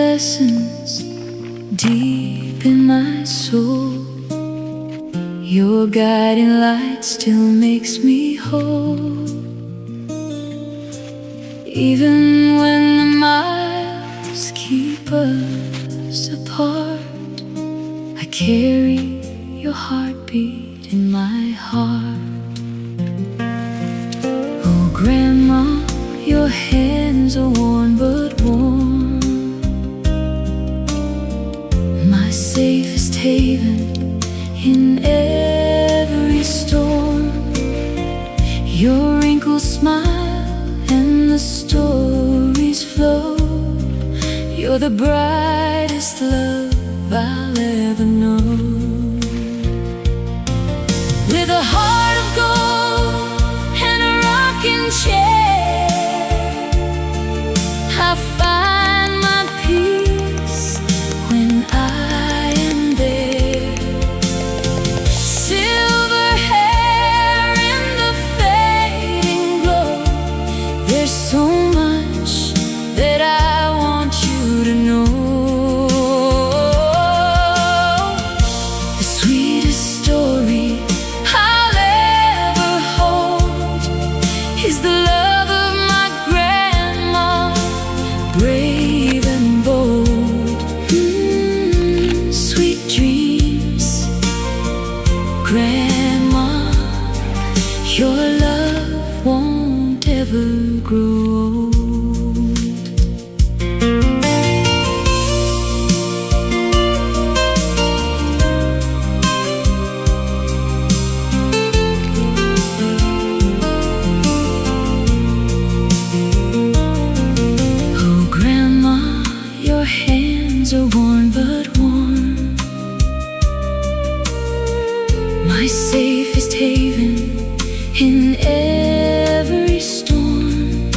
lessons deep in my soul. Your guiding light still makes me whole. Even when the miles keep us apart, I carry your heartbeat in my heart. Oh Grandma, your hands are worn but warm, my safest haven in every storm. Your wrinkled smile and the stories flow. You're the brightest love I'll ever know. With a heart of gold and a rocking chair, I find my peace when I am there. Silver hair in the fading glow, there's so much that I want you to know. The sweetest story I'll ever hold is the love of my grandma, brave and bold. Sweet dreams, Grandma, your love won't ever grow old. Oh Grandma, your hands are worn but warm, my safest haven in every storm.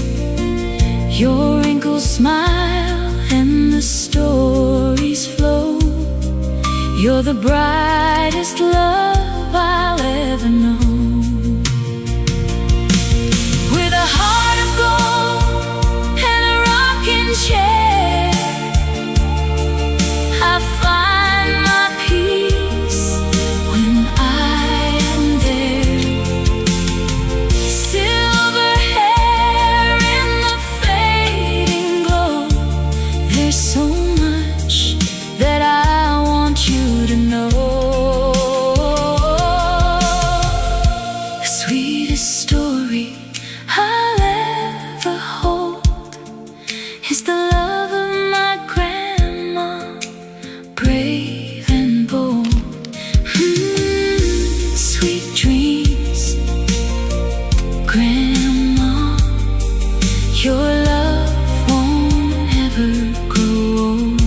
Your wrinkled smile and the stories flow. You're the brightest love I'll ever know. With a heart of gold and a rocking chair, I find my peace when I am there. Silver hair in the fading glow, there's so much that I want you to know. The sweetest story I'll ever hold is the love of my grandma, brave and bold. Sweet dreams, Grandma, your love won't ever grow old.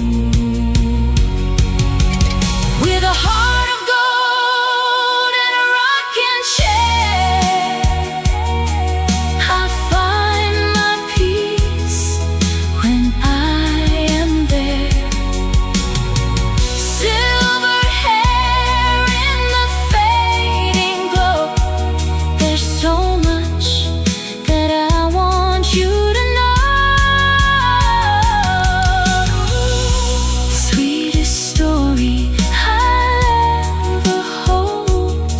With a heart of gold and a rocking chair, I find my peace when I am there. Silver hair in the fading glow, there's so much that I want you to know. Sweetest story I'll ever hold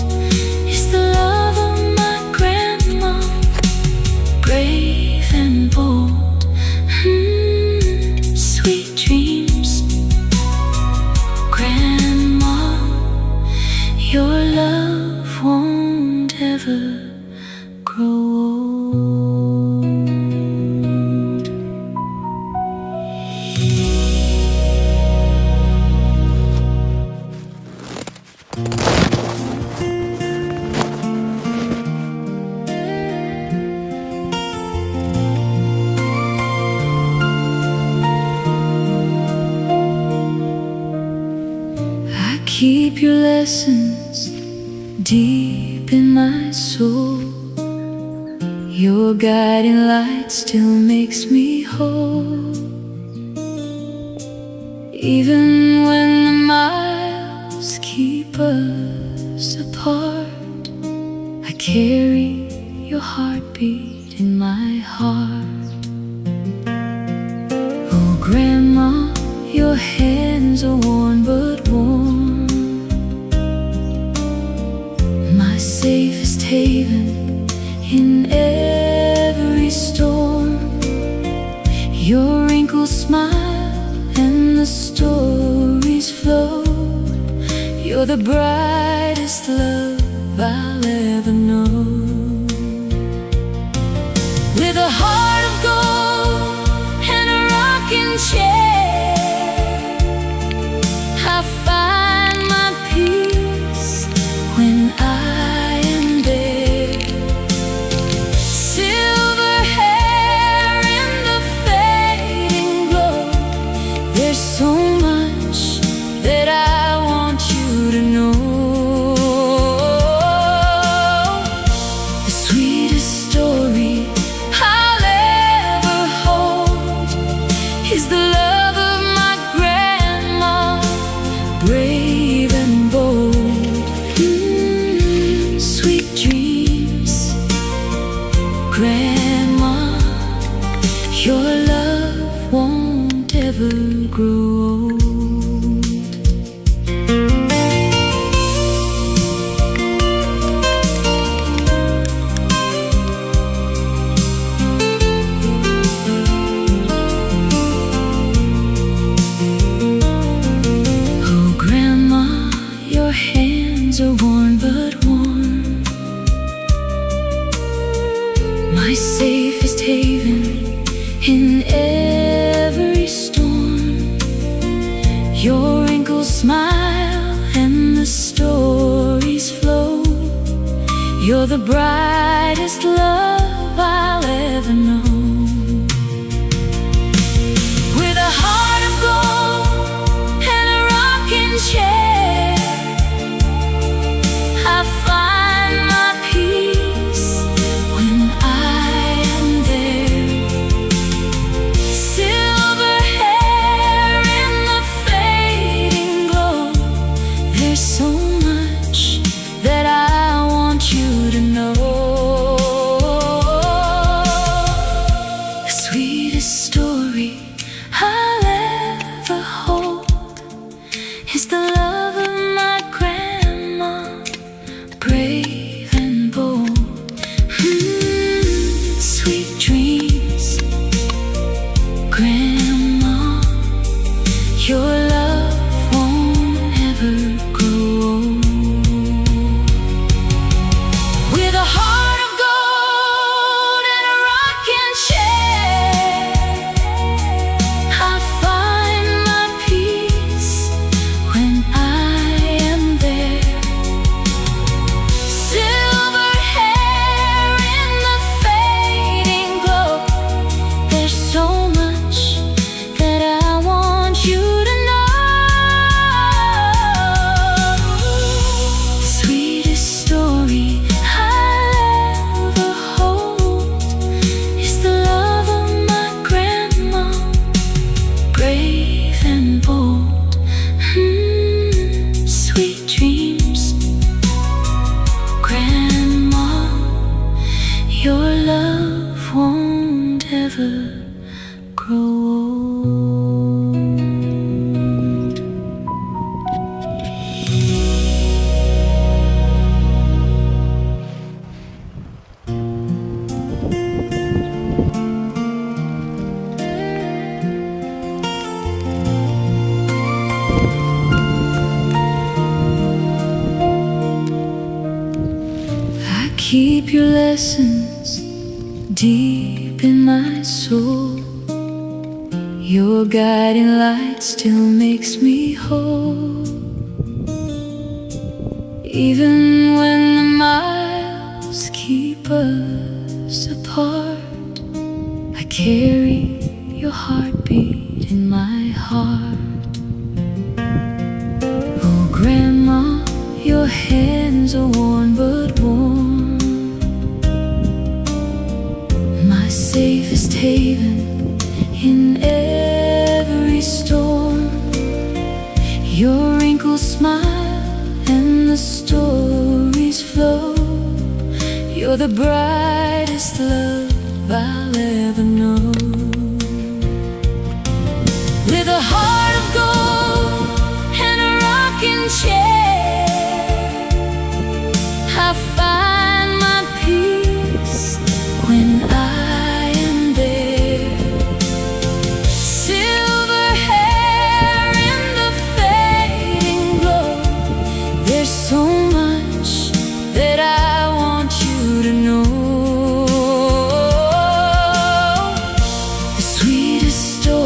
is the love of my grandma, brave and bold. Sweet dreams, Grandma, your love won't ever grow old. I keep your lessons deep in my soul. Your guiding light still makes me whole. Even when the miles keep us apart, I carry your heartbeat in my heart. Oh Grandma, the stories flow. You're the brightest love I'll ever know. With a heart of gold and a rocking chair, I find my peace when I am there. Silver hair in the fading glow, there's so much that I want you to know. The sweetest story I'll ever hold is the love of my grandma, brave and bold. Sweet dreams, Grandma, your love won't ever grow old. Oh, Grandma, your hands are worn but warm, my safest haven in every storm. Your wrinkles smile and the stories flow. You're the brightest love I'll ever know. With a heart of gold and a rocking chair, I find my peace when I am there. Silver hair in the fading glow, there's so much that I want you to know. The sweetest story I'll ever hold is the love of my grandma, brave and bold. Sweet dreams, Grandma, your love won't ever grow old. With a heart of gold and a rocking chair, I find my peace when I am there. Silver hair in the fading glow, there's so much that I want you to know. The sweetest story I'll ever hold is the love of my grandma, brave and bold. Sweet dreams, Grandma, your love won't ever grow old. I keep your lessons deep in my soul. Your guiding light still makes me whole. Even when the miles keep us apart, I carry your heartbeat in my heart. Oh, Grandma, your hands are worn but warm, my safest haven in every storm. Your wrinkles smile and the stories flow. You're the brightest love I'll ever know. With a heart of gold and a rocking chair, I find my peace when I am there. Silver hair story.